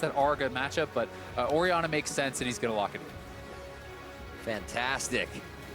that are a good matchup, but Orianna makes sense and he's going to lock it in. Fantastic.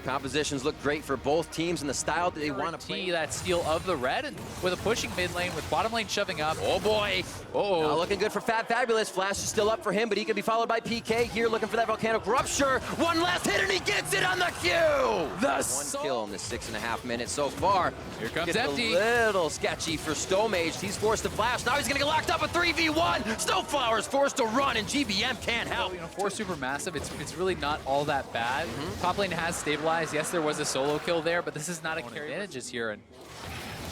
Compositions look great for both teams and the style that they want to play. That steal of the red, and with a pushing mid lane, with bottom lane shoving up. Oh boy. Oh. Not looking good for Fabulous. Flash is still up for him, but he can be followed by PK here looking for that volcanic rupture. One last hit and he gets it on the Q. One kill in the 6.5 minutes so far. Here comes Gets Empty. A little sketchy for StoneMage. He's forced to flash. Now he's gonna get locked up with 3v1. Snowflower's forced to run and GBM can't help. You know, for Supermassive, it's really not all that bad. Top lane has stabilized. Yes, there was a solo kill there, but this is not a carry advantages here. And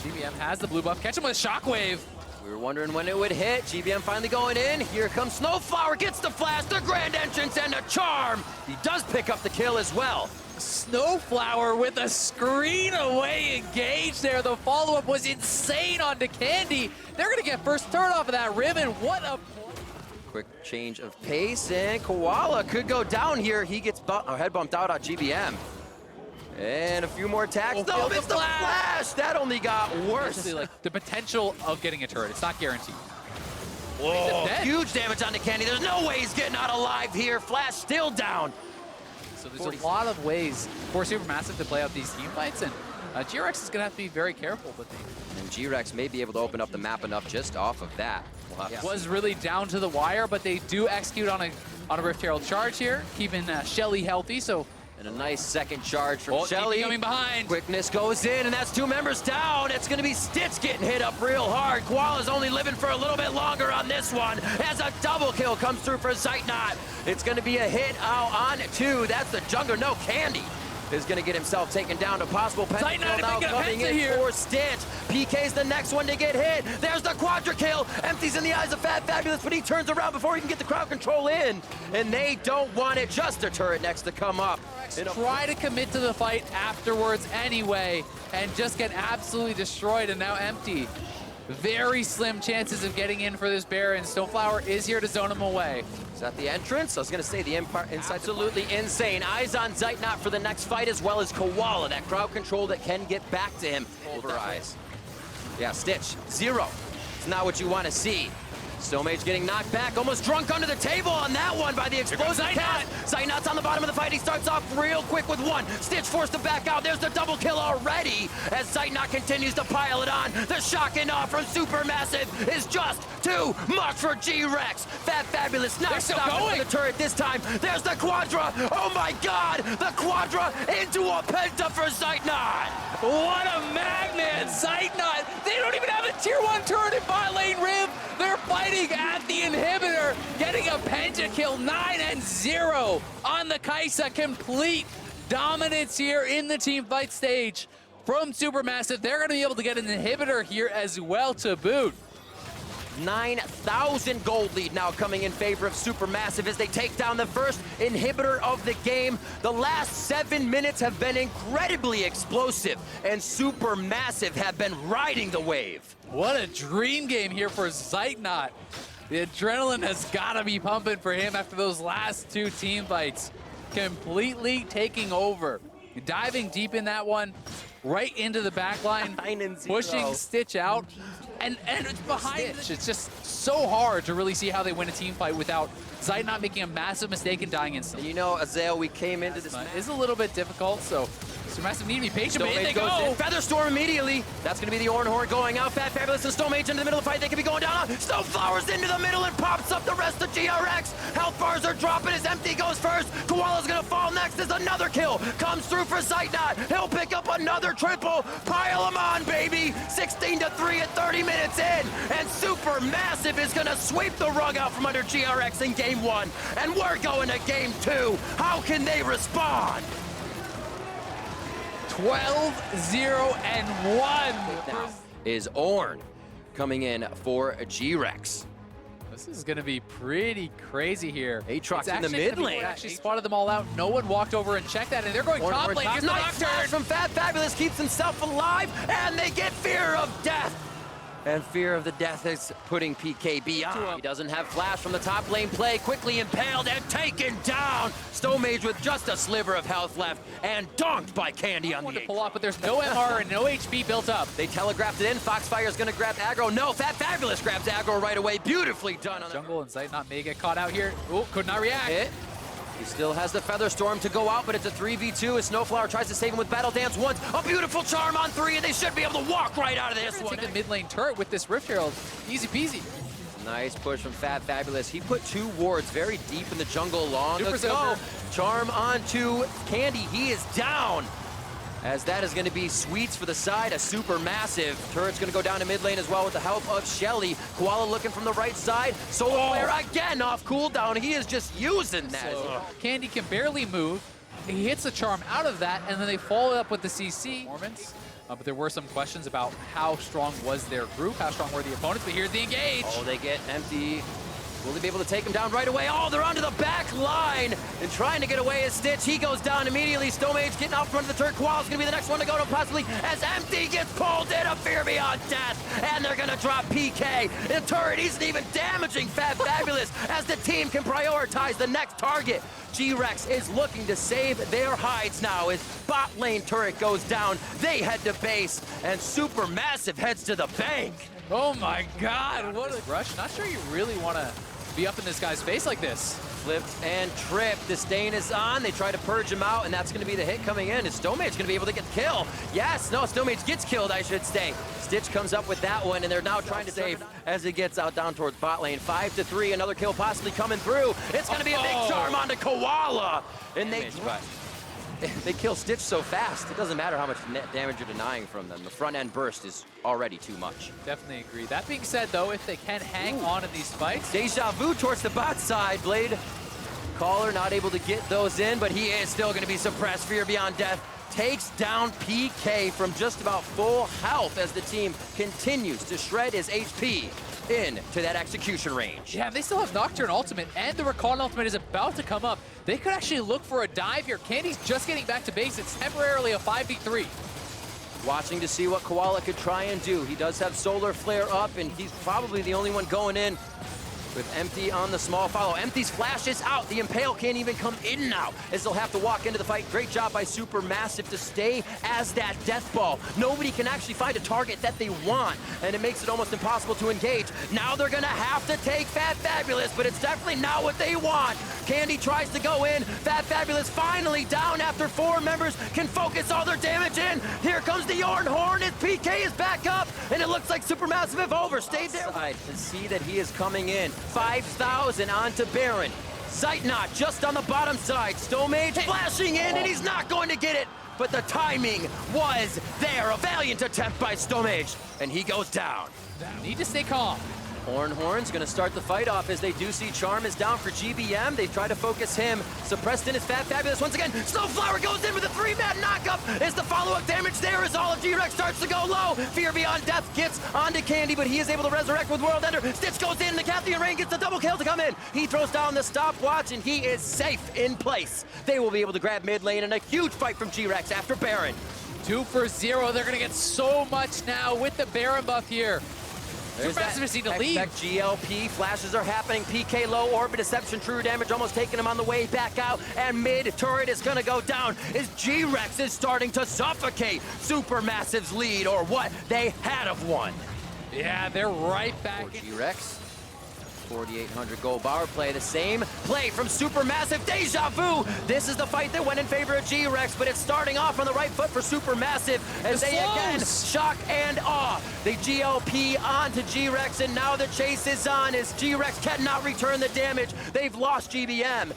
GBM has the blue buff. Catch him with a shockwave. We were wondering when it would hit. GBM finally going in. Here comes Snowflower, gets the flash, the grand entrance, and a charm. He does pick up the kill as well. Snowflower with a screen away engage there. The follow-up was insane onto Candy. They're going to get first turn off of that ribbon. What a... Quick change of pace, and Koala could go down here. He gets head bumped out on GBM. And a few more attacks. No, it's the flash! That only got worse. Like the potential of getting a turret, it's not guaranteed. Whoa, huge damage on the Candy. There's no way he's getting out alive here. Flash still down. So there's a lot of ways for Supermassive to play out these team fights, and GRX is going to have to be very careful with these. And GRX may be able to open up the map enough just off of that. Was really down to the wire, but they do execute on a Rift Herald charge here, keeping Shelly healthy, so... And a nice second charge from Shelly. Coming behind. Quickness goes in, and that's 2 members down. It's going to be Stitch getting hit up real hard. Koala's only living for a little bit longer on this one, as a double kill comes through for Zeitnot. It's going to be a hit out on 2. That's the jungler. No, Candy is going to get himself taken down to possible pentakill now coming in here for Stitch. PK's the next one to get hit. There's the quadra kill. Empties in the eyes of Fabulous, but he turns around before he can get the crowd control in. And they don't want it. Just a turret next to come up. Try to commit to the fight afterwards anyway, and just get absolutely destroyed, and now Empty. Very slim chances of getting in for this Baron. Snowflower is here to zone him away. Is that the entrance? I was going to say the inside's absolutely insane. Eyes on Zeitnot for the next fight, as well as Koala. That crowd control that can get back to him. Pulverize. Yeah, Stitch, 0. It's not what you want to see. StoneMage getting knocked back, almost drunk under the table on that one by the explosive cast. Zeitnot's on the bottom of the fight. He starts off real quick with 1. Stitch forced to back out. There's the double kill already as Zeitnot continues to pile it on. The shock and awe from Supermassive is just too much for GRX. Fabulous not stopping for the turret this time. There's the quadra. Oh my god, the quadra into a penta for Zeitnot. What a magnet, Zeitnot. They don't even have a tier 1 turret in bot lane Riv. They're fighting at the inhibitor, getting a pentakill, 9-0 on the Kaisa. Complete dominance here in the team fight stage from Supermassive. They're going to be able to get an inhibitor here as well to boot. 9,000 gold lead now coming in favor of Supermassive as they take down the first inhibitor of the game. The last 7 minutes have been incredibly explosive, and Supermassive have been riding the wave. What a dream game here for Zeitnot. The adrenaline has got to be pumping for him after those last 2 team fights. Completely taking over. Diving deep in that one, right into the back line, pushing Stitch out. And it's behind Stitch. It's just so hard to really see how they win a team fight without Zeitnot making a massive mistake and dying instantly. You know, Azael, we came into this is a little bit difficult, so Supermassive need to be patient, but in they go. Featherstorm immediately. That's going to be the Oran Horn going out. Fabulous and StoneMage into the middle of the fight. They could be going down. Snowflower's into the middle and pops up the rest of GRX. Health bars are dropping as Empty goes first. Koala's going to fall next as another kill comes through for Zeitnot. He'll pick up another triple. Pile them on, baby. 16-3 at 30 minutes in. And Supermassive is going to sweep the rug out from under GRX in game 1. And we're going to game 2. How can they respond? 12-0-1 is Ornn coming in for GRX. This is going to be pretty crazy here. Aatrox in the mid lane. Actually spotted them all out. No one walked over and checked that, and they're going top lane. Nice flash from Fabulous, keeps himself alive, and they get Fear of Death. And Fear of the Death is putting PK beyond. He doesn't have flash from the top lane play. Quickly impaled and taken down. Stomage with just a sliver of health left and donked by Candy on the to pull off, but there's no MR and no HP built up. They telegraphed it in. Foxfire is going to grab aggro. No, Fabulous grabs aggro right away. Beautifully done. On Jungle and Zeitnot may get caught out here. Oh, could not react. He still has the Feather Storm to go out, but it's a 3v2 as Snowflower tries to save him with Battle Dance once. A beautiful charm on 3, and they should be able to walk right out of this one. Take the mid lane turret with this Rift Herald. Easy peasy. Nice push from Fabulous. He put 2 wards very deep in the jungle along Super's the go. over. Charm onto Candy. He is down. As that is going to be Sweets for the side, a SuperMassive. Turret's going to go down to mid lane as well with the help of Shelly. Koala looking from the right side. Solar Flare again off cooldown. He is just using that. Candy can barely move. He hits the charm out of that, and then they follow up with the CC. But there were some questions about how strong was their group, how strong were the opponents, but here's the engage. Oh, they get empty. Will they be able to take him down right away? Oh, they're onto the back line and trying to get away as Stitch. He goes down immediately. Stomage getting out front of the turret. Koala's going to be the next one to go to possibly as Empty gets pulled in. A Fear Beyond Death, and they're going to drop PK. The turret isn't even damaging Fabulous as the team can prioritize the next target. GRX is looking to save their hides now as bot lane turret goes down. They head to base, and SuperMassive heads to the bank. Oh my God, what a rush. Not sure you really want to be up in this guy's face like this. Flipped and tripped. Disdain is on. They try to purge him out, and that's going to be the hit coming in. Is Stomage going to be able to get the kill? Yes, no, Stomage gets killed, I should say. Stitch comes up with that one, and they're now trying to save as it gets out down towards bot lane. 5-3, another kill possibly coming through. It's going to be a big charm onto Koala. And they kill Stitch so fast, it doesn't matter how much net damage you're denying from them. The front end burst is already too much. Definitely agree. That being said, though, if they can hang on in these fights. Deja Vu towards the bot side. Blade Caller not able to get those in, but he is still going to be suppressed. Fear Beyond Death takes down PK from just about full health as the team continues to shred his HP into that execution range. Yeah, they still have Nocturne ultimate, and the Recon ultimate is about to come up. They could actually look for a dive here. Candy's just getting back to base. It's temporarily a 5v3. Watching to see what Koala could try and do. He does have Solar Flare up, and he's probably the only one going in with Empty on the small follow. Empty's flash is out. The Impale can't even come in now, as they'll have to walk into the fight. Great job by SuperMassive to stay as that death ball. Nobody can actually find a target that they want, and it makes it almost impossible to engage. Now they're gonna have to take Fabulous, but it's definitely not what they want. Candy tries to go in. Fabulous finally down after 4 members can focus all their damage in. Here comes the Yorn Horn as PK is back up, and it looks like SuperMassive have overstayed there. To see that he is coming in. 5,000 onto Baron. Zeitnot just on the bottom side. Stomage flashing in, and he's not going to get it. But the timing was there. A valiant attempt by Stomage, and he goes down. Need to stay calm. Horn's gonna start the fight off as they do see Charm is down for GBM. They try to focus him. Suppressed in is Fabulous once again. Snowflower goes in with a 3-man knockup. Is the follow-up damage there as all of GRX starts to go low. Fear Beyond Death gets onto Candy, but he is able to resurrect with World Ender. Stitch goes in, the Cathian Rain gets the double kill to come in. He throws down the stopwatch, and he is safe in place. They will be able to grab mid lane, and a huge fight from GRX after Baron. 2 for 0. They're gonna get so much now with the Baron buff here. There's that to leave. GLP flashes are happening. PK low, Orbit Deception, true damage almost taking him on the way back out. And mid turret is gonna go down as GRX is starting to suffocate SuperMassive's lead, or what they had of one. Yeah, they're right back. For GRX. 4,800 gold power play. The same play from SuperMassive. Deja Vu. This is the fight that went in favor of GRX, but it's starting off on the right foot for SuperMassive as they again shock and awe. They GLP onto GRX, and now the chase is on as GRX cannot return the damage. They've lost GBM.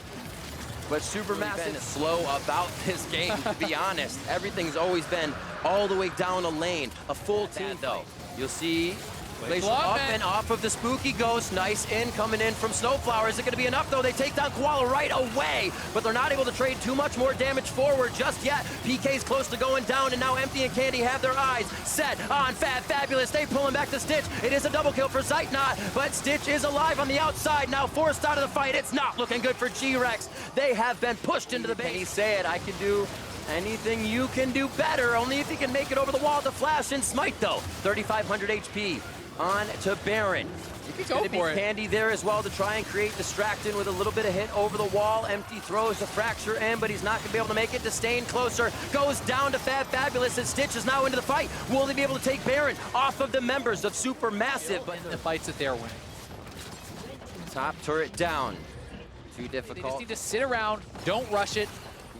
But SuperMassive is slow about this game, to be honest. Everything's always been all the way down a lane. A full team, though. You'll see up and off of the Spooky Ghost. Nice in coming in from Snowflower. Is it going to be enough, though? They take down Koala right away, but they're not able to trade too much more damage forward just yet. PK's close to going down, and now Empty and Candy have their eyes set on Fabulous. They pull him back to Stitch. It is a double kill for Zeitnot, but Stitch is alive on the outside, now forced out of the fight. It's not looking good for GRX. They have been pushed into the base. He said, I can do anything you can do better, only if you can make it over the wall to flash and smite, though. 3,500 HP. on to Baron. You can go for it. Candy there as well to try and create distraction with a little bit of hit over the wall. Empty throws the fracture in, but he's not going to be able to make it. Disdain closer, goes down to Fabulous, and Stitch is now into the fight. Will they be able to take Baron off of the members of SuperMassive? But in the fights that they're winning. Top turret down. Too They difficult. just need to sit around, don't rush it,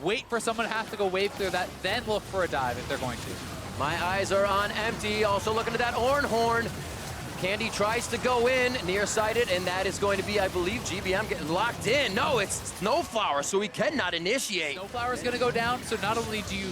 wait for someone to have to go wave clear that, then look for a dive if they're going to. My eyes are on Empty, also looking at that Horn. Candy tries to go in, nearsighted, and that is going to be, I believe, GBM getting locked in. No, it's Snowflower, so he cannot initiate. Snowflower is going to go down, so not only do you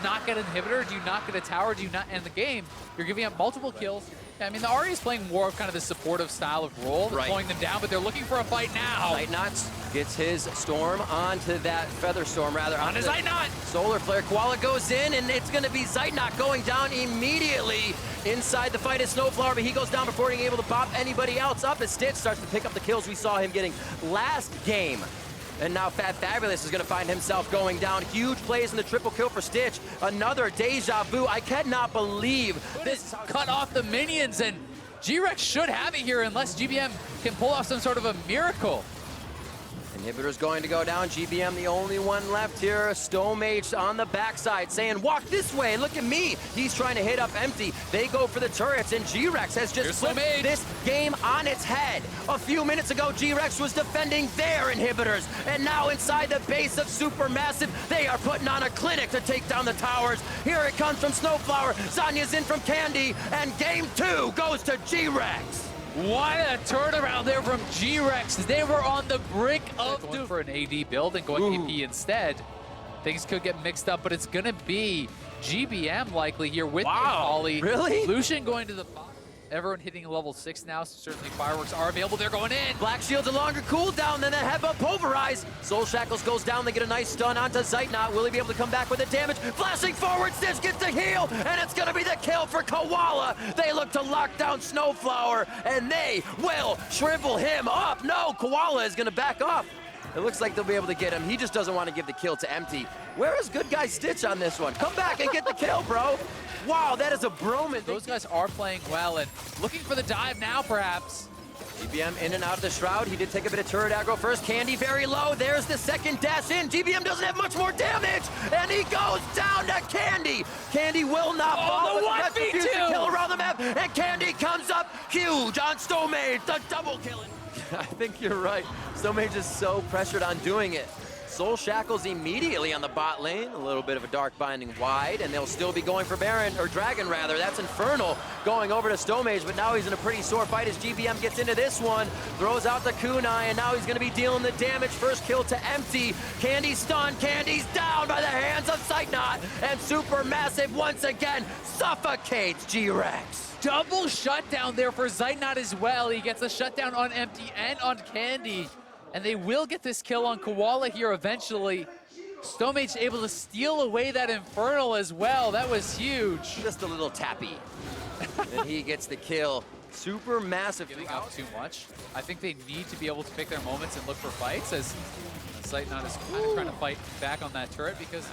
not get an inhibitor, do you not get a tower, do you not end the game, you're giving up multiple kills. I mean, the Ahri is playing more of kind of the supportive style of role, pulling them down, but they're looking for a fight now. Zeitnot gets his Storm onto that Feather Storm, rather. On his Zeitnot! Solar Flare. Koala goes in, and it's going to be Zeitnot going down immediately inside the fight is Snowflower, but he goes down before being able to pop anybody else up as Stitch starts to pick up the kills we saw him getting last game. And now Fabulous is going to find himself going down. Huge plays in the triple kill for Stitch. Another deja vu. I cannot believe this. Cut off the minions, and GRX should have it here unless GBM can pull off some sort of a miracle. Inhibitor's going to go down. GBM the only one left here. Stomage on the backside saying, walk this way, look at me. He's trying to hit up Empty. They go for the turrets, and GRX has just flipped this game on its head. A few minutes ago, GRX was defending their inhibitors, and now inside the base of SuperMassive, they are putting on a clinic to take down the towers. Here it comes from Snowflower. Zanya's in from Candy, and game 2 goes to GRX. What a turnaround there from GRX. They were on the brink of going for an AD build and going AP instead. Things could get mixed up, but it's going to be GBM likely here with the Ollie. Really? Lucian going to the bottom. Everyone hitting level 6 now, so certainly fireworks are available. They're going in. Black Shield's a longer cooldown than the Heba Pulverize. Soul Shackles goes down. They get a nice stun onto Zeitnot. Will he be able to come back with the damage? Flashing forward, Stitch gets the heal, and it's going to be the kill for Koala. They look to lock down Snowflower, and they will shrivel him up. No, Koala is going to back off. It looks like they'll be able to get him. He just doesn't want to give the kill to Empty. Where is good guy Stitch on this one? Come back and get the kill, bro. Wow, that is a Broman. Those guys are playing well and looking for the dive now, perhaps. GBM in and out of the Shroud. He did take a bit of turret aggro first. Candy very low. There's the second dash in. GBM doesn't have much more damage, and he goes down to Candy. Candy will not fall. The 1v2 kill around the map, and Candy comes up huge on Stomage. The double killing. I think you're right. Stomage is so pressured on doing it. Soul Shackles immediately on the bot lane. A little bit of a Dark Binding wide, and they'll still be going for Baron, or Dragon rather. That's Infernal going over to Stomage, but now he's in a pretty sore fight as GBM gets into this one. Throws out the Kunai, and now he's going to be dealing the damage. First kill to Empty. Candy's stunned. Candy's down by the hands of Zeitnot, and SuperMassive once again suffocates GRX. Double shutdown there for Zeitnot as well. He gets a shutdown on Empty and on Candy. And they will get this kill on Koala here eventually. Stomage able to steal away that Infernal as well. That was huge. Just a little tappy. And he gets the kill. SuperMassive. Giving up too much. I think they need to be able to pick their moments and look for fights as Zeitnot is kind of trying to fight back on that turret because...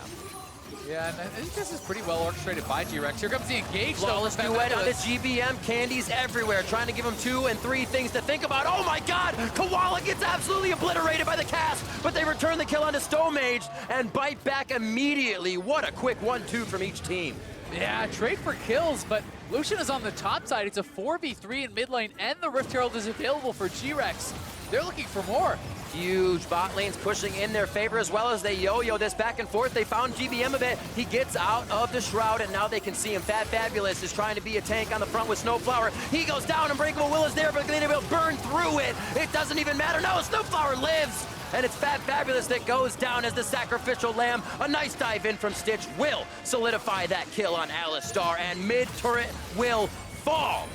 Yeah, and I think this is pretty well orchestrated by GRX. Here comes the engage. Flawless duet on the GBM. Candy's everywhere, trying to give him 2 and 3 things to think about. Oh my God! Koala gets absolutely obliterated by the cast, but they return the kill onto Stomage and bite back immediately. What a quick 1-2 from each team. Yeah, trade for kills, but Lucian is on the top side. It's a 4v3 in mid lane, and the Rift Herald is available for GRX. They're looking for more. Huge bot lanes pushing in their favor as well as they yo-yo this back and forth. They found GBM a bit. He gets out of the Shroud, and now they can see him. Fabulous is trying to be a tank on the front with Snowflower. He goes down, Unbreakable Will is there, but they will burn through it. It doesn't even matter. No, Snowflower lives. And it's Fabulous that goes down as the sacrificial lamb. A nice dive in from Stitch will solidify that kill on Alistar, and mid-turret will fall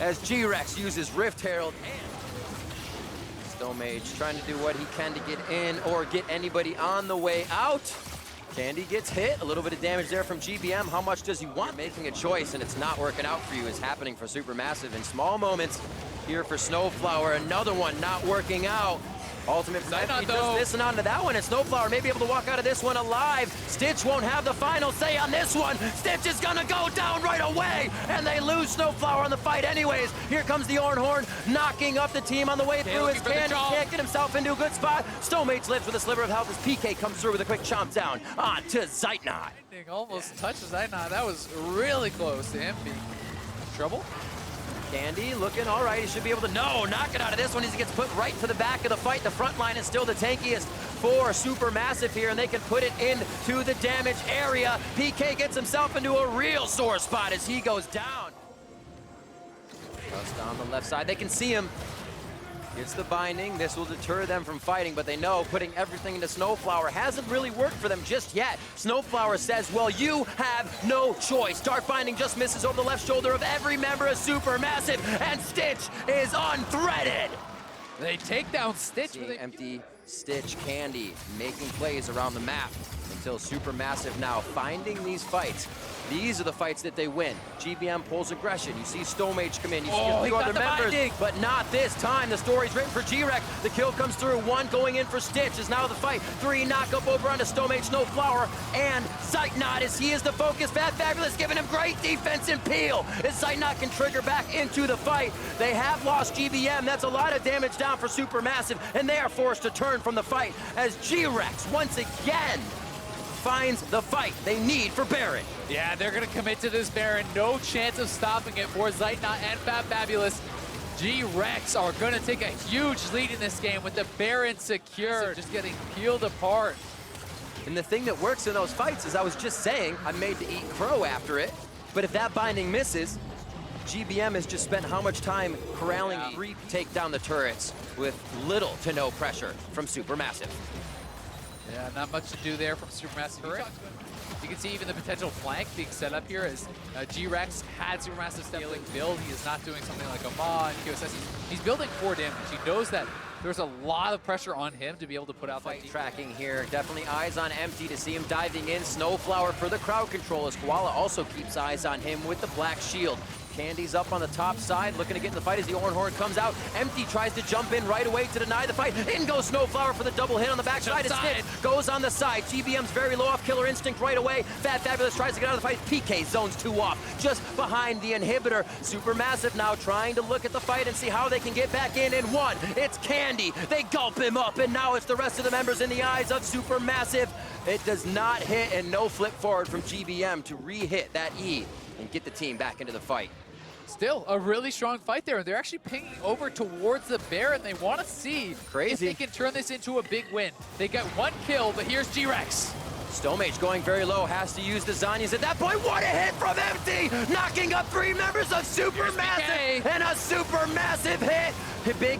as GRX uses Rift Herald and Stomage trying to do what he can to get in or get anybody on the way out. Candy gets hit, a little bit of damage there from GBM. How much does he want? Making a choice, and it's not working out for you is happening for SuperMassive in small moments here for Snowflower. Another one not working out. Ultimate Zaitnot, just though. missing onto that one, and Snowflower may be able to walk out of this one alive. Stitch won't have the final say on this one. Stitch is gonna go down right away, and they lose Snowflower on the fight anyways. Here comes the Ornhorn, knocking up the team on the way through. His Candy can't get himself into a good spot. Snowmage lives with a sliver of health as PK comes through with a quick chomp down onto Zaitnot. Almost touches Zaitnot. That was really close to him being trouble. Candy looking all right. He should be able to knock it out of this one as he gets put right to the back of the fight. The front line is still the tankiest for SuperMassive here, and they can put it into the damage area. PK gets himself into a real sore spot as he goes down. Just on the left side, they can see him. Gets the binding. This will deter them from fighting, but they know putting everything into Snowflower hasn't really worked for them just yet. Snowflower says, well, you have no choice. Dark Binding just misses over the left shoulder of every member of SuperMassive, and Stitch is unthreaded. They take down Stitch. Seeing empty Stitch Candy making plays around the map until SuperMassive now finding these fights. These are the fights that they win. GBM pulls aggression. You see Stomage come in. You see a few other members, but not this time. The story's written for GRX. The kill comes through. One going in for Stitch is now the fight. Three knock up over onto Stomage, Snowflower, and Zaitnot as he is the focus. Fabulous giving him great defense and peel as Zaitnot can trigger back into the fight. They have lost GBM. That's a lot of damage down for SuperMassive, and they are forced to turn from the fight as GRX once again finds the fight they need for Baron. Yeah, they're gonna commit to this Baron. No chance of stopping it for Zaitnot and Fabulous. GRX are gonna take a huge lead in this game with the Baron secured. Just getting peeled apart. And the thing that works in those fights is I was just saying, I'm made to eat crow after it, but if that binding misses, GBM has just spent how much time corralling three take down the turrets with little to no pressure from SuperMassive. Yeah, not much to do there from SuperMassive. You can see even the potential flank being set up here as GRX had SuperMassive stealing build. He is not doing something like a Maw and QSS. He's building 4 damage. He knows that there's a lot of pressure on him to be able to put out Fight that tracking here. Definitely eyes on Empty to see him diving in. Snowflower for the crowd control as Koala also keeps eyes on him with the black shield. Candy's up on the top side, looking to get in the fight as the Ornhorn comes out. Empty tries to jump in right away to deny the fight. In goes Snowflower for the double hit on the backside. Stitch goes on the side. GBM's very low off Killer Instinct right away. Fabulous tries to get out of the fight. PK zones 2 off, just behind the inhibitor. SuperMassive now trying to look at the fight and see how they can get back in. And one, it's Candy. They gulp him up, and now it's the rest of the members in the eyes of SuperMassive. It does not hit, and no flip forward from GBM to re-hit that E and get the team back into the fight. Still a really strong fight there. They're actually pinging over towards the Baron. They want to see if they can turn this into a big win. They got 1 kill, but here's GRX. Stomage going very low, has to use the Zanyas at that point. What a hit from Empty! Knocking up 3 members of SuperMassive, and a SuperMassive hit! Big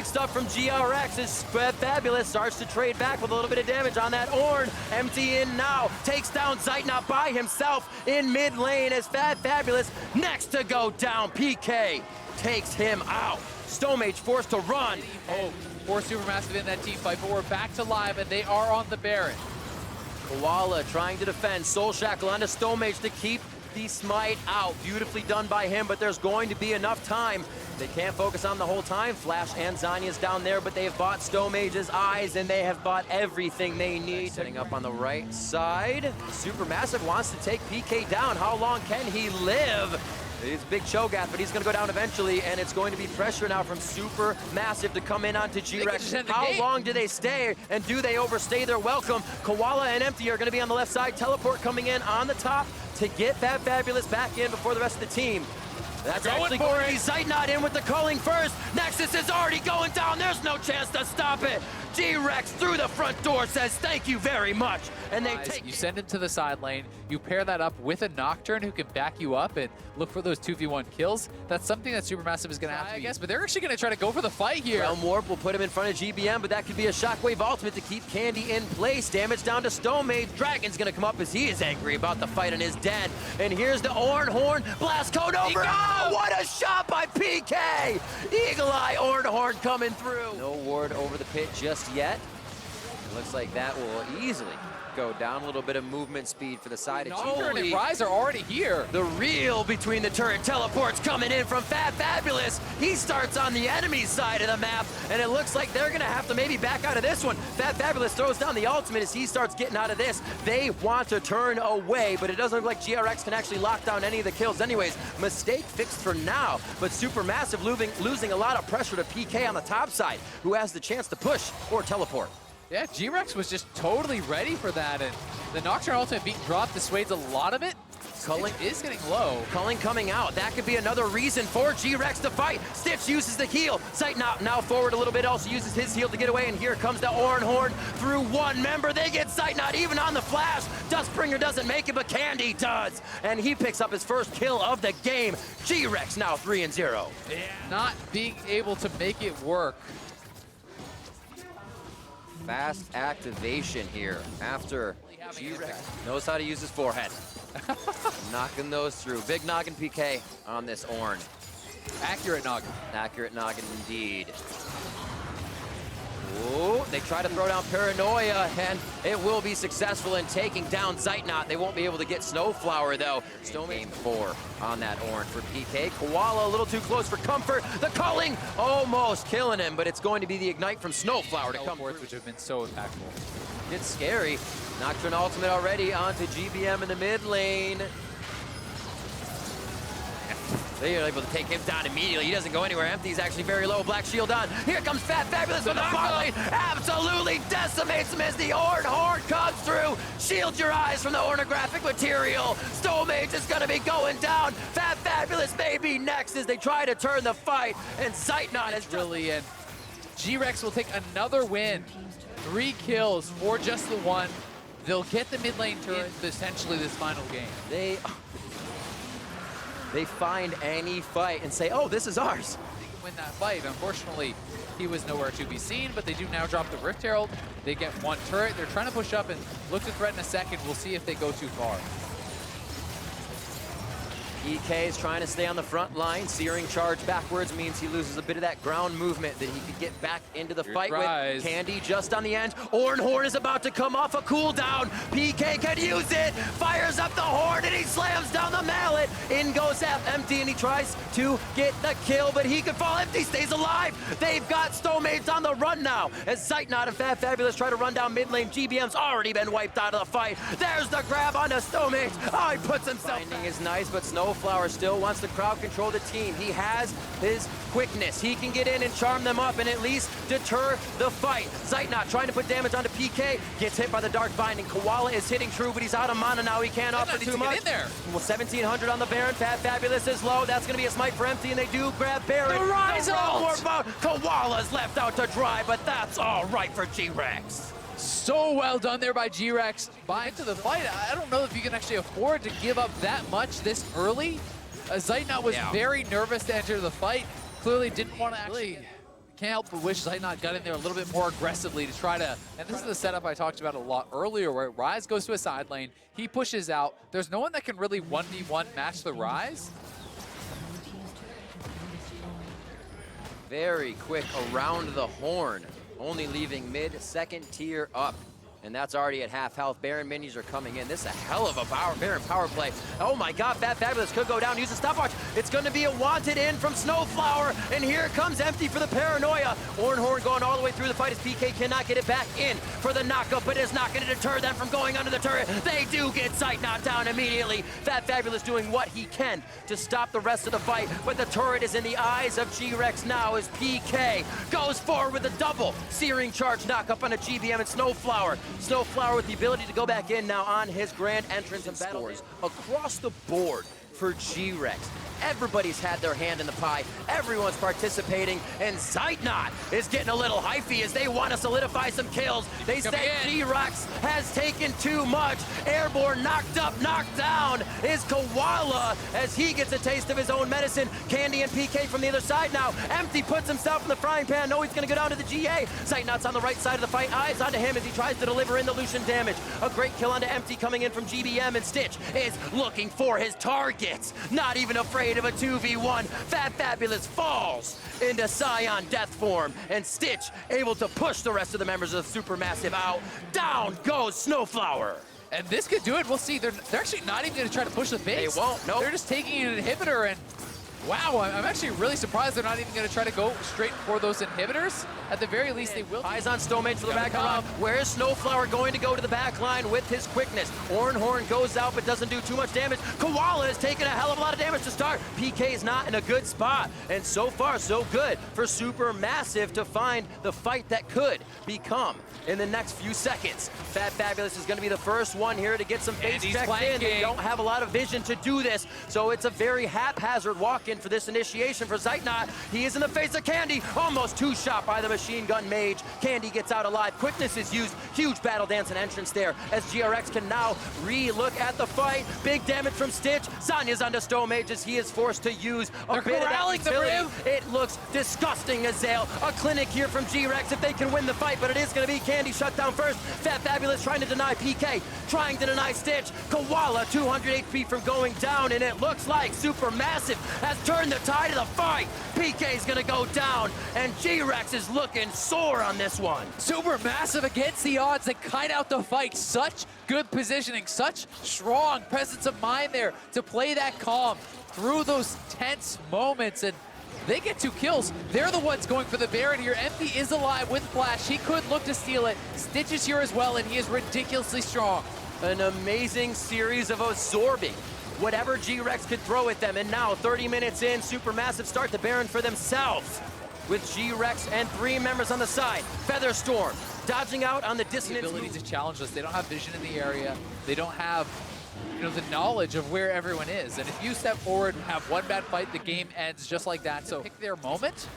stuff from GRX as Fabulous starts to trade back with a little bit of damage on that Orn. Empty in now, takes down Zaitnot by himself in mid lane as Fabulous next to go down. PK takes him out. Stomage forced to run. Oh, poor SuperMassive in that team fight, but we're back to live and they are on the Baron. Koala trying to defend. Soul Shackle onto Stomage to keep the smite out. Beautifully done by him, but there's going to be enough time. They can't focus on the whole time. Flash and Zanya's down there, but they've bought Stomage's eyes, and they have bought everything they need. Setting up on the right side. SuperMassive wants to take PK down. How long can he live? He's big Cho'Gath, but he's going to go down eventually, and it's going to be pressure now from SuperMassive to come in onto GRX. How long do they stay, and do they overstay their welcome? Koala and Empty are going to be on the left side. Teleport coming in on the top to get that Fabulous back in before the rest of the team. That's actually going to be Zaitnot in with the calling first. Nexus is already going down. There's no chance to stop it. GRX through the front door says thank you very much. And they take. You send him to the side lane. You pair that up with a Nocturne who can back you up and look for those 2v1 kills. That's something that SuperMassive is going to have to, I guess, but they're actually going to try to go for the fight here. Realm Warp will put him in front of GBM, but that could be a Shockwave ultimate to keep Candy in place. Damage down to Stomage. Dragon's going to come up as he is angry about the fight and is dead. And here's the Ornhorn. Blast code over. Oh, what a shot by PK! Eagle Eye Ornhorn coming through. No ward over the pit just yet. It looks like that will easily go down. A little bit of movement speed for the side of Turret and GRX. Rise are already here. The reel between the turret teleports coming in from Fabulous. He starts on the enemy side of the map, and it looks like they're gonna have to maybe back out of this one. Fabulous throws down the ultimate as he starts getting out of this. They want to turn away, but it doesn't look like GRX can actually lock down any of the kills anyways. Mistake fixed for now, but SuperMassive losing a lot of pressure to PK on the top side, who has the chance to push or teleport. Yeah, GRX was just totally ready for that, and the Nocturne ultimate being dropped dissuades a lot of it. Culling is getting low. Culling coming out. That could be another reason for GRX to fight. Stitch uses the heal. Zeitnot now forward a little bit, also uses his heal to get away, and here comes the Ornhorn through one member. They get Zeitnot even on the flash. Dustbringer doesn't make it, but Candy does. And he picks up his first kill of the game. GRX now 3-0. Yeah. Not being able to make it work. Fast activation here after GRX knows how to use his forehead. Knocking those through. Big noggin PK on this Ornn. Accurate noggin. Accurate noggin indeed. Ooh, they try to throw down Paranoia, and it will be successful in taking down Zeitnot. They won't be able to get Snowflower, though. Game 4 on that Ornn for PK. Koala a little too close for comfort. The culling almost killing him, but it's going to be the ignite from Snowflower to come through. Which have been so impactful. It's scary. Nocturne ultimate already onto GBM in the mid lane. They are able to take him down immediately. He doesn't go anywhere. Empty's actually very low. Black shield on. Here comes Fabulous from the bot lane. Absolutely decimates him as the Ornhorn comes through. Shield your eyes from the ornographic material. Stowmage is going to be going down. Fabulous may be next as they try to turn the fight. And Zeitnot is really in. GRX will take another win. 3 kills for just the one. They'll get the mid lane turret essentially this final game. They find any fight and say, oh, this is ours. They can win that fight. Unfortunately, he was nowhere to be seen, but they do now drop the Rift Herald. They get 1 turret. They're trying to push up and look to threaten a second. We'll see if they go too far. EK is trying to stay on the front line. Searing charge backwards means he loses a bit of that ground movement that he could get back into the fight with. Candy just on the end. Ornhorn is about to come off a cooldown. PK can use it. Fires up the horn and he slams down the mallet. In goes Empty and he tries to get the kill, but he could fall. Empty stays alive. They've got Stowmates on the run now as Zeitnot and Fabulous try to run down mid lane. GBM's already been wiped out of the fight. There's the grab onto Stowmates. Oh, he puts himself. Finding is nice, but Snowflower still wants to crowd control the team. He has his quickness. He can get in and charm them up and at least deter the fight. Zeitnot trying to put damage onto PK. Gets hit by the Dark Binding. Koala is hitting true, but he's out of mana now. He can't offer too much. Well, 1700 on the Baron. Fabulous is low. That's going to be a smite for Empty, and they do grab Baron. The Rise Koala's left out to dry, but that's all right for GRX. So well done there by GRX. Into the fight. I don't know if you can actually afford to give up that much this early. Zeitnot was very nervous to enter the fight. Clearly didn't want to actually. Can't help but wish Zeitnot got in there a little bit more aggressively to try to, and this is the setup I talked about a lot earlier where Rise goes to a side lane, he pushes out. There's no one that can really 1v1 match the Rise. Very quick around the horn, only leaving mid, second tier up. And that's already at half health. Baron minions are coming in. This is a hell of a Baron power play. Oh my God, Fabulous could go down. Use a stopwatch. It's going to be a wanted in from Snowflower. And here comes Empty for the Paranoia. Ornhorn going all the way through the fight as PK cannot get it back in for the knockup, but it's not going to deter them from going under the turret. They do get Zeitnot down immediately. Fabulous doing what he can to stop the rest of the fight, but the turret is in the eyes of GRX now as PK goes forward with a double Searing Charge knockup on a GBM and Snowflower. Snowflower with the ability to go back in now on his grand entrance and scores across the board for GRX. Everybody's had their hand in the pie. Everyone's participating, and Zeitnot is getting a little hyphy as they want to solidify some kills. They say GRX has taken too much. Airborne knocked up, knocked down is Koala as he gets a taste of his own medicine. Candy and PK from the other side now. Empty puts himself in the frying pan. No, he's going to go down to the GA. Zeitnot's on the right side of the fight. Eyes onto him as he tries to deliver in the Lucian damage. A great kill onto Empty coming in from GBM, and Stitch is looking for his targets. Not even afraid afraid of a 2v1. Fabulous falls into Scion death form, and Stitch able to push the rest of the members of SuperMassive out. Down goes Snowflower. And this could do it. We'll see. They're actually not even going to try to push the base. They won't, nope. They're just taking an inhibitor, and wow, I'm actually really surprised they're not even going to try to go straight for those inhibitors. At the very least, they will. Eyes on Stomage for the back line. Where's Snowflower going to go to the back line with his quickness? Ornhorn goes out but doesn't do too much damage. Koala has taken a hell of a lot of damage to start. PK is not in a good spot. And so far, so good for SuperMassive to find the fight that could become in the next few seconds. Fabulous is going to be the first one here to get some base checks in. They don't have a lot of vision to do this, so it's a very haphazard walk-in for this initiation for Zeitnot. He is in the face of Candy, almost two-shot by the machine gun mage. Candy gets out alive. Quickness is used. Huge battle dance and entrance there as GRX can now re-look at the fight. Big damage from Stitch. Zanya's onto Stomage as he is forced to use a bit of that utility. It looks disgusting, Azale. A clinic here from GRX if they can win the fight, but it is going to be Candy shut down first. Fabulous trying to deny PK, trying to deny Stitch. Koala 200 HP from going down, and it looks like SuperMassive has turned the tide of the fight. PK is going to go down, and GRX is looking sore on this one. SuperMassive against the odds. They kite out the fight. Such good positioning, such strong presence of mind there to play that calm through those tense moments, and they get 2 kills. They're the ones going for the Baron here. Empty is alive with Flash. He could look to steal it. Stitch is here as well, and he is ridiculously strong. An amazing series of absorbing whatever GRX could throw at them. And now, 30 minutes in, SuperMassive start the Baron for themselves with GRX and 3 members on the side. Featherstorm dodging out on the dissonance. The ability to challenge us. They don't have vision in the area. They don't have, you know, the knowledge of where everyone is. And if you step forward and have one bad fight, the game ends just like that. So pick their moment,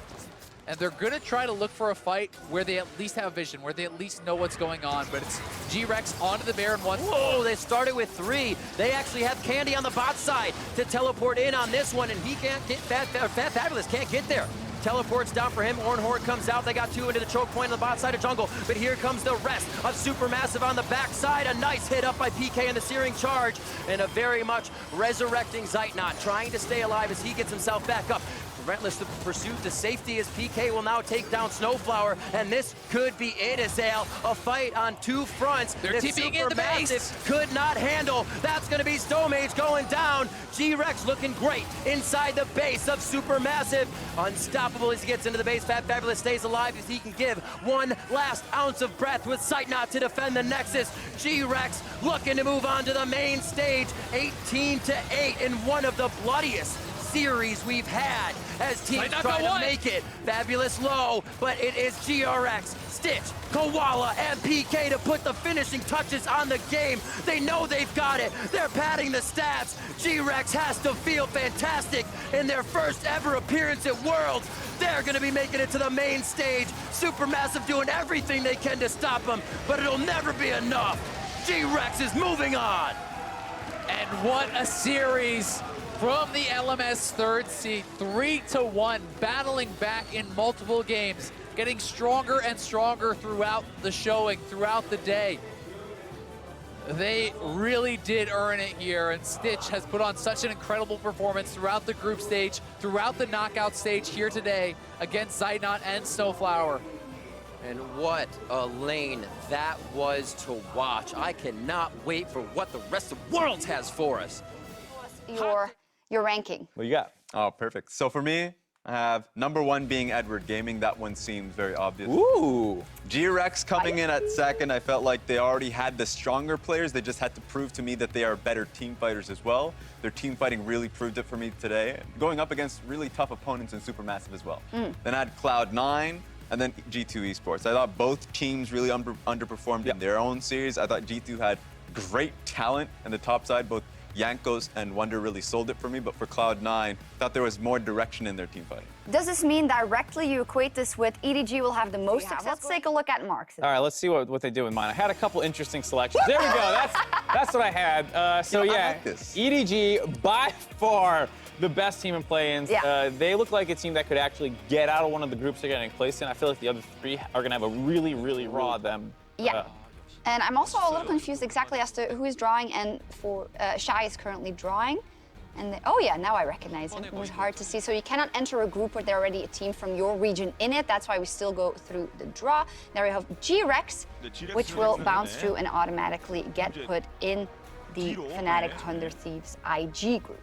and they're going to try to look for a fight where they at least have vision, where they at least know what's going on. But it's GRX onto the Baron once. Whoa, they started with 3. They actually have Candy on the bot side to teleport in on this one, and he can't get Fabulous can't get there. Teleports down for him. Ornhorn comes out. They got 2 into the choke point on the bot side of jungle. But here comes the rest of SuperMassive on the backside. A nice hit up by PK in the searing charge. And a very much resurrecting Zeitnot trying to stay alive as he gets himself back up. Relentless pursuit to safety as PK will now take down Snowflower, and this could be it, Azale. A fight on 2 fronts. They're TPing in the base. Could not handle. That's going to be Stomage going down. GRX looking great inside the base of SuperMassive. Unstoppable as he gets into the base. Fabulous stays alive as he can give one last ounce of breath with Zeitnot to defend the Nexus. GRX looking to move on to the main stage. 18-8 in one of the bloodiest series we've had as teams try to make it. Fabulous low, but it is GRX, Stitch, Koala, and PK to put the finishing touches on the game. They know they've got it. They're padding the stats. GRX has to feel fantastic in their first ever appearance at Worlds. They're going to be making it to the main stage. SuperMassive doing everything they can to stop them, but it'll never be enough. GRX is moving on. And what a series from the LMS 3rd seed, 3-1, battling back in multiple games, getting stronger and stronger throughout the showing, throughout the day. They really did earn it here, and Stitch has put on such an incredible performance throughout the group stage, throughout the knockout stage here today against Zeitnot and Snowflower. And what a lane that was to watch. I cannot wait for what the rest of Worlds has for us. Your ranking. What you got? Oh, perfect. So for me, I have #1 being Edward Gaming. That one seems very obvious. Ooh. GRX coming in at second. I felt like they already had the stronger players. They just had to prove to me that they are better team fighters as well. Their team fighting really proved it for me today, going up against really tough opponents in SuperMassive as well. Then I had Cloud9 and then G2 Esports. I thought both teams really underperformed in their own series. I thought G2 had great talent on the top side. Both Yankos and Wonder really sold it for me, but for Cloud9, I thought there was more direction in their team fighting. Does this mean directly you equate this with EDG will have the most success? Let's take a look at Mark's. All right, let's see what they do with mine. I had a couple interesting selections. There we go. That's what I had. So yeah, I like this. EDG by far the best team in play-ins. Yeah. They look like a team that could actually get out of one of the groups they're getting placed in. I feel like the other 3 are going to have a really, really raw them. Yeah. And I'm also a little confused exactly as to who is drawing, and for Shy is currently drawing. And oh yeah, now I recognize him. It was hard to see. So you cannot enter a group where there are already a team from your region in it. That's why we still go through the draw. Now we have GRX, which will bounce through and automatically get put in the Fnatic Thunder Thieves IG group.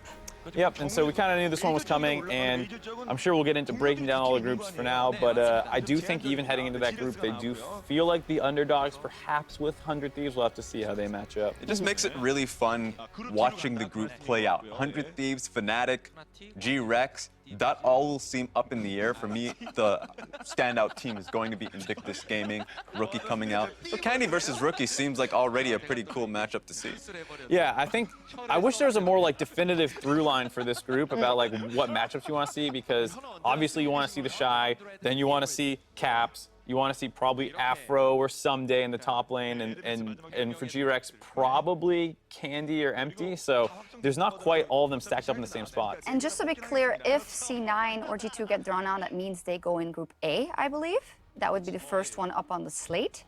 Yep, and so we kind of knew this one was coming, and I'm sure we'll get into breaking down all the groups for now, but I do think even heading into that group, they do feel like the underdogs, perhaps with 100 Thieves. We'll have to see how they match up. It just makes it really fun watching the group play out. 100 Thieves, Fnatic, GRX, that all will seem up in the air. For me, the standout team is going to be Invictus Gaming, Rookie coming out. So Candy versus Rookie seems like already a pretty cool matchup to see. Yeah, I wish there was a more like definitive through line for this group about like what matchups you want to see, because obviously you want to see the Shy, then you want to see Caps, you want to see probably Afro or Someday in the top lane, and for GRX probably Candy or Empty. So there's not quite all of them stacked up in the same spots. And just to be clear, if C9 or G2 get drawn out, that means they go in Group A, I believe. That would be the first one up on the slate.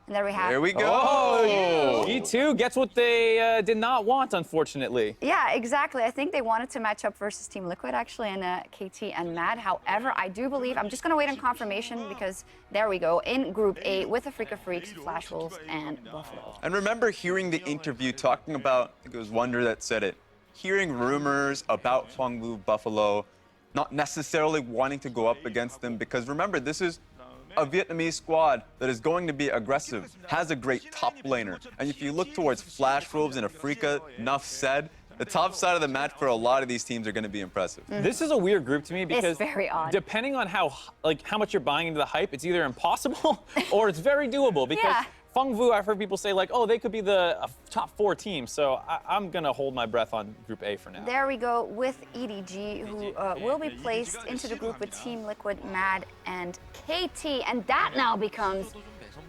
And there we have. There we go. Oh, G2 gets what they did not want, unfortunately. Yeah, exactly. I think they wanted to match up versus Team Liquid, actually, and KT and Mad. However, I do believe, I'm just going to wait on confirmation, because there we go, in Group A with the Freak of Freaks, Flash Wolves, and Buffalo. And remember hearing the interview talking about, I think it was Wonder that said it, hearing rumors about Hwangwoo Buffalo, not necessarily wanting to go up against them, because remember, this is a Vietnamese squad that is going to be aggressive, has a great top laner. And if you look towards Flash Wolves and Afrika, enough said, the top side of the match for a lot of these teams are going to be impressive. This is a weird group to me, because It's very odd. Depending on how much you're buying into the hype, it's either impossible or it's very doable, because Yeah. Hwangwoo, I've heard people say like, oh, they could be the top 4 team. So I'm going to hold my breath on Group A for now. There we go with EDG, who will be placed into the group with Team Liquid, Mad, and KT. And that now becomes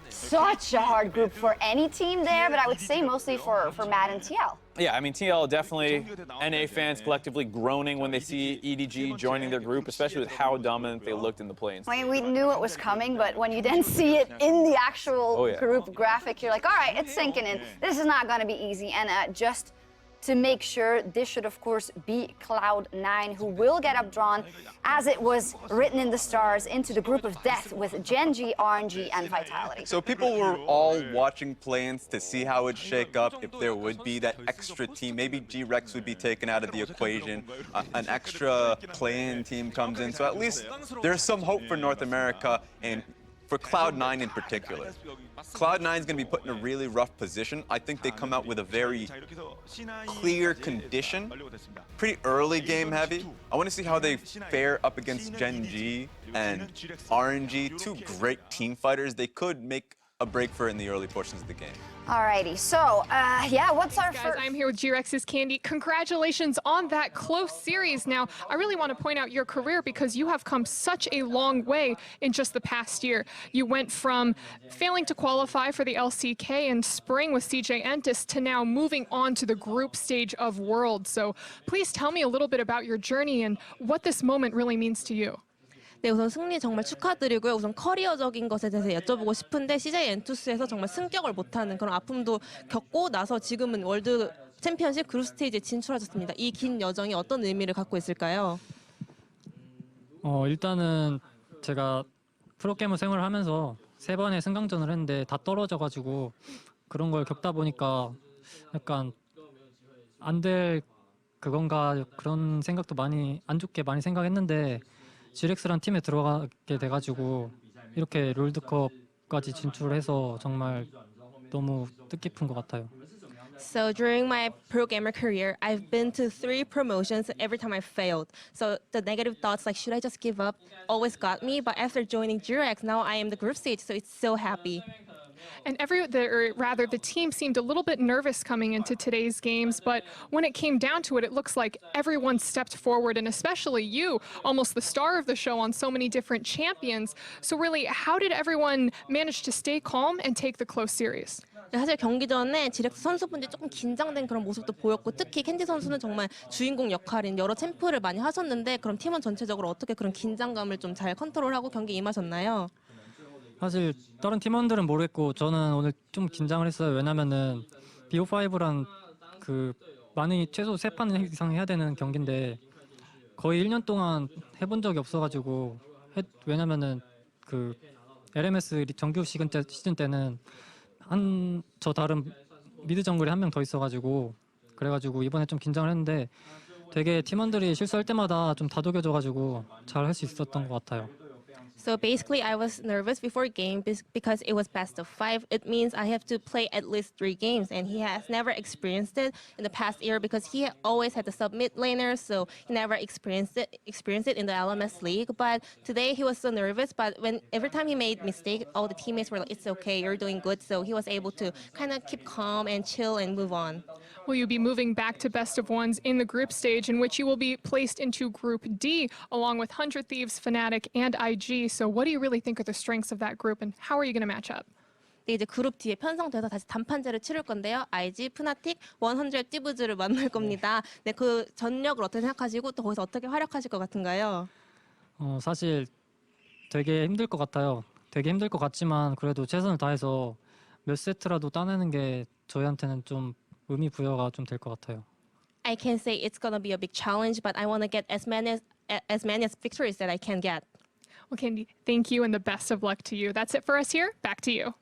such a hard group for any team there, but I would say mostly for Mad and TL. Yeah, I mean, TL definitely, NA fans collectively groaning when they see EDG joining their group, especially with how dominant they looked in the plains. I mean, we knew it was coming, but when you then see it in the actual group graphic, you're like, all right, it's sinking in. This is not going to be easy. And just to make sure, this should, of course, be Cloud9, who will get updrawn, as it was written in the stars, into the group of death with Genji, RNG, and Vitality. So people were all watching plans to see how it'd shake up, if there would be that extra team. Maybe GRX would be taken out of the equation. An extra play-in team comes in. So at least there's some hope for North America, and for Cloud9 in particular. Cloud9 is going to be put in a really rough position. I think they come out with a very clear condition, pretty early game heavy. I want to see how they fare up against Genji and RNG, two great team fighters. They could make a break for it in the early portions of the game. Alrighty, so yeah, what's our Guys, first? I'm here with GRX's Candy. Congratulations on that close series. Now, I really want to point out your career, because you have come such a long way in just the past year. You went from failing to qualify for the LCK in spring with CJ Entis to now moving on to the group stage of Worlds. So please tell me a little bit about your journey and what this moment really means to you. 네, 우선 승리 정말 축하드리고요. 우선 커리어적인 것에 대해서 여쭤보고 싶은데 CJ 엔투스에서 정말 승격을 못하는 그런 아픔도 겪고 나서 지금은 월드 챔피언십 그룹 스테이지에 진출하셨습니다. 이 긴 여정이 어떤 의미를 갖고 있을까요? 일단은 제가 프로게이머 생활을 하면서 3번의 승강전을 했는데 다 떨어져가지고 그런 걸 겪다 보니까 약간 안 될 그건가 그런 생각도 많이 안 좋게 많이 생각했는데 GRX란 팀에 들어가게 돼가지고 이렇게 롤드컵까지 진출해서 정말 너무 뜻깊은 것 같아요. So during my pro gamer career, I've been to 3 promotions. Every time I failed, so the negative thoughts like should I just give up always got me. But after joining GRX, now I am the group stage, so it's so happy. And the team seemed a little bit nervous coming into today's games, but when it came down to it, it looks like everyone stepped forward, and especially you, almost the star of the show on so many different champions. So really, how did everyone manage to stay calm and take the close series? 사실 경기 전에 GRX 선수분들이 조금 긴장된 그런 모습도 보였고, 특히 캔디 선수는 정말 주인공 역할인 여러 챔프를 많이 하셨는데, 그럼 팀원 전체적으로 어떻게 그런 긴장감을 좀 잘 컨트롤하고 경기에 임하셨나요? 사실 다른 팀원들은 모르겠고 저는 오늘 좀 긴장을 했어요. 왜냐면은 BO5란 그 많이 최소 3판 이상 해야 되는 경기인데 거의 1년 동안 해본 적이 없어가지고 왜냐면은 그 LMS 정규 시즌 때는 저 다른 미드 정글이 한 명 더 있어가지고 그래가지고 이번에 좀 긴장을 했는데 되게 팀원들이 실수할 때마다 좀 다독여줘가지고 잘 할 수 있었던 것 같아요. So basically, I was nervous before game because it was best of 5. It means I have to play at least 3 games, and he has never experienced it in the past year because he always had the sub-mid laner, so he never experienced it in the LMS league. But today he was so nervous, but every time he made mistake, all the teammates were like, "It's okay, you're doing good." So he was able to kind of keep calm and chill and move on. Will you be moving back to best of ones in the group stage, in which you will be placed into Group D along with 100 Thieves, Fnatic, and IG? So what do you really think are the strengths of that group, and how are you going to match up? 네, 이제 그룹 D에 편성돼서 다시 단판제를 치를 건데요. IG, 프나틱, 100 띠브즈를 만날 겁니다. 네, 그 전력을 어떻게 생각하시고 또 거기서 어떻게 활약하실 것 같은가요? 사실 되게 힘들 것 같아요. 되게 힘들 것 같지만 그래도 최선을 다해서 몇 세트라도 따내는 게 저희한테는 좀 의미 부여가 좀 될 것 같아요. I can say it's gonna be a big challenge, but I want to get as many victories that I can get. Well, Candy, thank you and the best of luck to you. That's it for us here. Back to you.